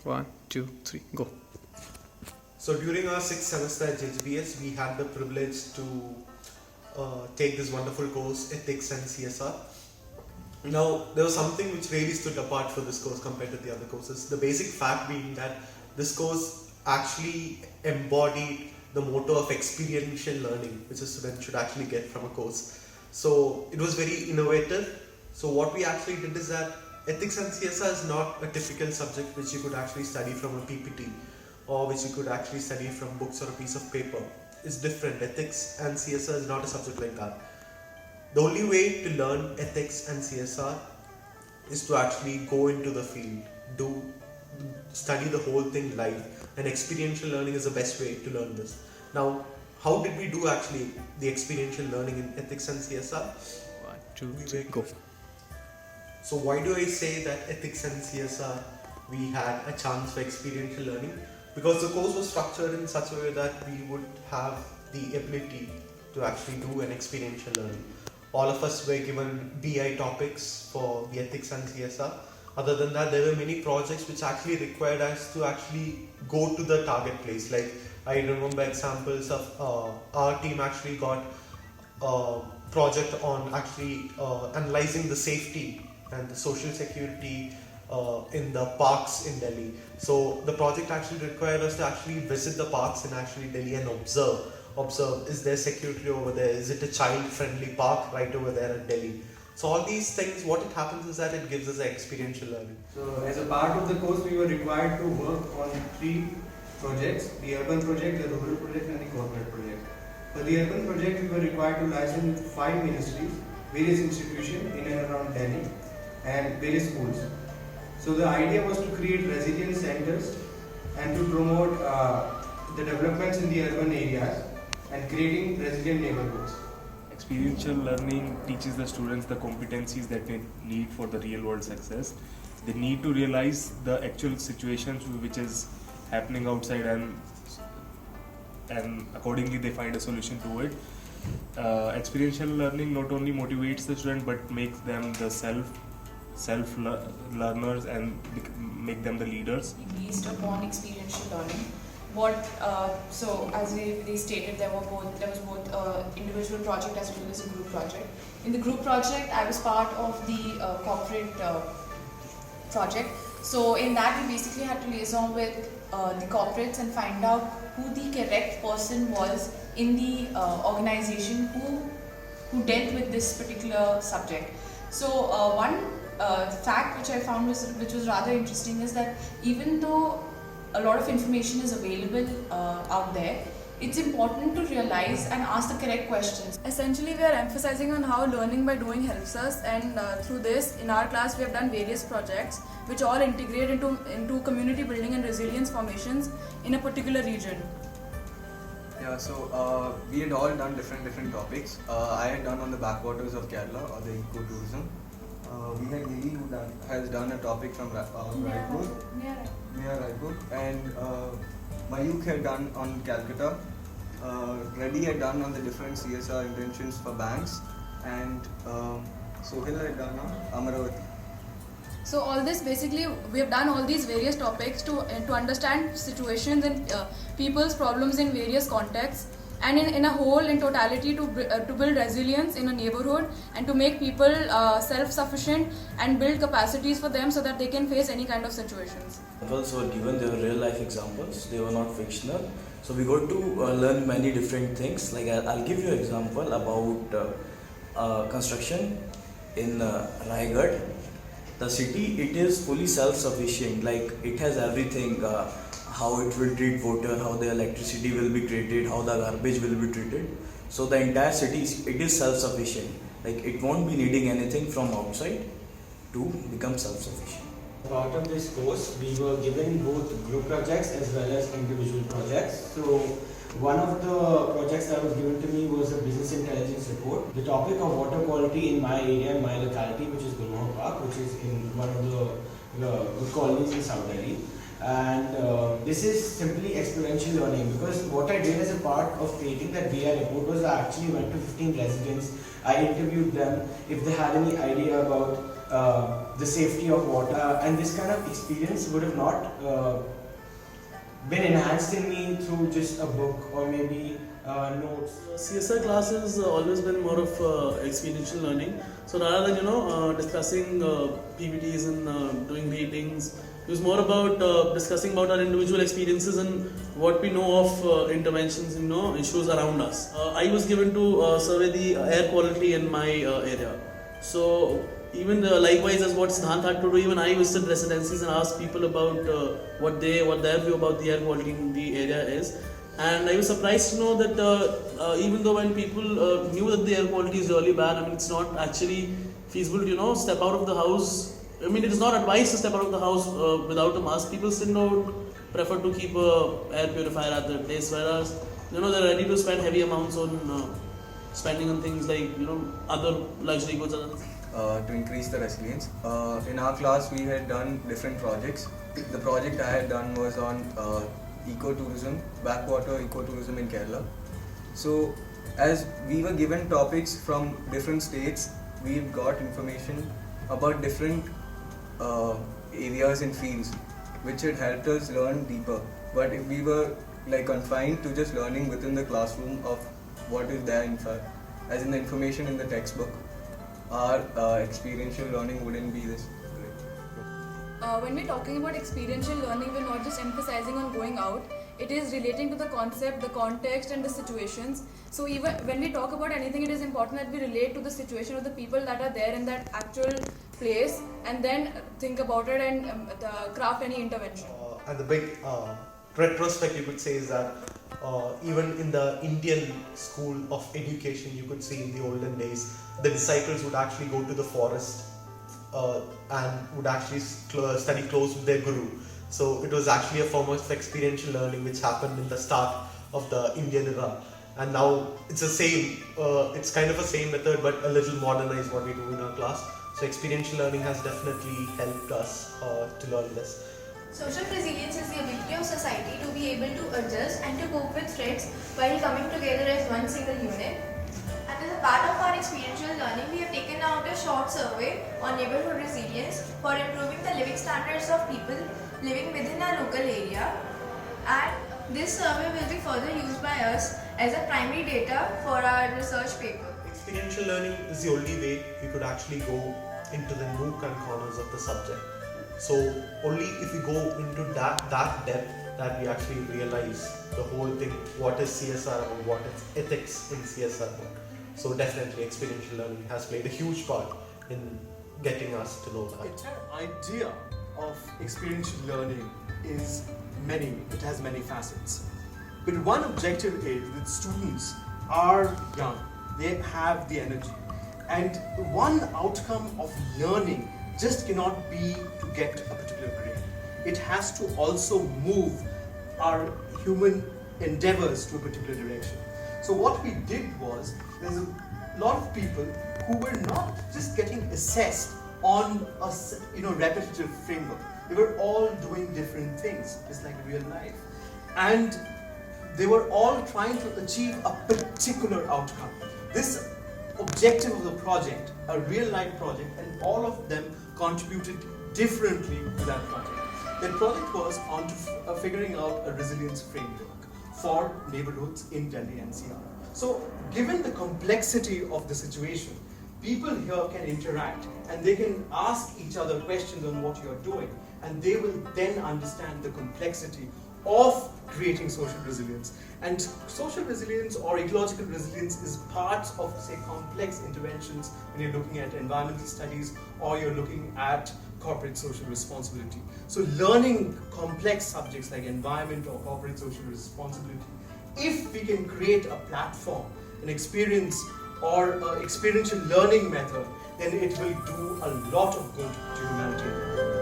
One, two, three, go. So during our sixth semester at JGBS, we had the privilege to take this wonderful course, Ethics and CSR. Now, there was something which really stood apart for this course compared to the other courses. The basic fact being that this course actually embodied the motto of experiential learning, which a student should actually get from a course. So it was very innovative. So what we actually did is that ethics and CSR is not a typical subject which you could actually study from a PPT or which you could actually study from books or a piece of paper. It's different. Ethics and CSR is not a subject like that. The only way to learn ethics and CSR is to actually go into the field, study the whole thing live, and experiential learning is the best way to learn this. Now, how did we do actually the experiential learning in ethics and CSR? One, two, three, go. So why do I say that ethics and CSR we had a chance for experiential learning? Because the course was structured in such a way that we would have the ability to actually do an experiential learning. All of us were given BI topics for the ethics and CSR. Other than that, there were many projects which actually required us to actually go to the target place. Like I remember examples of our team actually got a project on actually analyzing the safety and the social security in the parks in Delhi. So the project actually required us to actually visit the parks in actually Delhi and observe, is there security over there, is it a child friendly park right over there in Delhi. So all these things, what it happens is that it gives us an experiential learning. So as a part of the course, we were required to work on 3 projects: the urban project, the rural project and the corporate project. For the urban project, we were required to liaison with 5 ministries, various institutions in and around Delhi and various schools. So the idea was to create resilience centers and to promote the developments in the urban areas and creating resilient neighborhoods. Experiential learning teaches the students the competencies that they need for the real world success. They need to realize the actual situations which is happening outside and accordingly they find a solution to it. Experiential learning not only motivates the student but makes them the self learners and make them the leaders. Based upon experiential learning. So as they stated, there was both individual project as well as a group project. In the group project, I was part of the corporate project. So in that, we basically had to liaison with the corporates and find out who the correct person was in the organization who dealt with this particular subject. So one fact which I found which was rather interesting is that even though a lot of information is available out there, it's important to realize and ask the correct questions. Essentially, we are emphasizing on how learning by doing helps us, and through this, in our class, we have done various projects which all integrate into community building and resilience formations in a particular region. Yeah, so we had all done different topics. I had done on the backwaters of Kerala or the ecotourism. We had Lily who has done a topic from Raipur, near Raipur, and Mayuk had done on Calcutta. Reddy had done on the different CSR intentions for banks, and Sohil had done on Amaravati. So all this basically, we have done all these various topics to understand situations and people's problems in various contexts, and in a whole, in totality, to build resilience in a neighborhood and to make people self-sufficient and build capacities for them so that they can face any kind of situations. Examples were given, they were real life examples, they were not fictional. So we got to learn many different things. Like I'll give you an example about construction in Raigad. The city, it is fully self-sufficient, like it has everything. How it will treat water, how the electricity will be treated, how the garbage will be treated. So the entire city, it is self-sufficient. Like it won't be needing anything from outside to become self-sufficient. Part of this course, we were given both group projects as well as individual projects. So one of the projects that was given to me was a business intelligence report. The topic of water quality in my area, in my locality, which is Gulmohar Park, which is in one of the good colonies in South Delhi. And this is simply experiential learning, because what I did as a part of creating that BI report was I actually went to 15 residents. I interviewed them if they had any idea about the safety of water, and this kind of experience would have not been enhanced in me through just a book or maybe notes. CSR class has always been more of experiential learning. So rather than discussing PPTs and doing ratings, it was more about discussing about our individual experiences and what we know of interventions, issues around us. I was given to survey the air quality in my area. So even likewise as what Siddhant had to do, even I visited residencies and asked people about what their view about the air quality in the area is. And I was surprised to know that even though when people knew that the air quality is really bad, it's not actually feasible to step out of the house. It is not advised to step out of the house without a mask. People still prefer to keep a air purifier at their place, whereas they're ready to spend heavy amounts on spending on things like other luxury goods. To increase the resilience. In our class, we had done different projects. The project I had done was on ecotourism, backwater ecotourism in Kerala. So, as we were given topics from different states, we got information about different areas and fields, which had helped us learn deeper. But if we were confined to just learning within the classroom of what is there inside, as in the information in the textbook, our experiential learning wouldn't be this great. When we're talking about experiential learning, we're not just emphasizing on going out. It is relating to the concept, the context and the situations. So even when we talk about anything, it is important that we relate to the situation of the people that are there in that actual place and then think about it and craft any intervention. And the big retrospect you could say is that even in the Indian school of education, you could see in the olden days, the disciples would actually go to the forest and would actually study close with their guru. So it was actually a form of experiential learning which happened in the start of the Indian era. And now it's the same, it's kind of a same method but a little modernized what we do in our class. So experiential learning has definitely helped us to learn this. Social resilience is the ability of society to be able to adjust and to cope with threats while coming together as one single unit. And as a part of our experiential learning, we have taken out a short survey on neighborhood resilience for improving the living standards of people living within our local area. And this survey will be further used by us as a primary data for our research paper. Experiential learning is the only way we could actually go into the nook and corners of the subject. So only if we go into that depth that we actually realize the whole thing, what is CSR about, what is ethics in CSR about. So definitely experiential learning has played a huge part in getting us to know that. The entire idea of experiential learning is it has many facets. But one objective is that students are young, they have the energy. And one outcome of learning just cannot be to get a particular grade. It has to also move our human endeavors to a particular direction. So what we did was, there's a lot of people who were not just getting assessed on a repetitive framework. They were all doing different things, just like real life. And they were all trying to achieve a particular outcome. This objective of the project, a real life project, and all of them contributed differently to that project. That project was on to figuring out a resilience framework for neighborhoods in Delhi NCR. So given the complexity of the situation, people here can interact and they can ask each other questions on what you're doing, and they will then understand the complexity of creating social resilience. And social resilience or ecological resilience is part of, say, complex interventions when you're looking at environmental studies or you're looking at corporate social responsibility. So learning complex subjects like environment or corporate social responsibility, if we can create a platform, an experience or experiential learning method, then it will do a lot of good to humanity.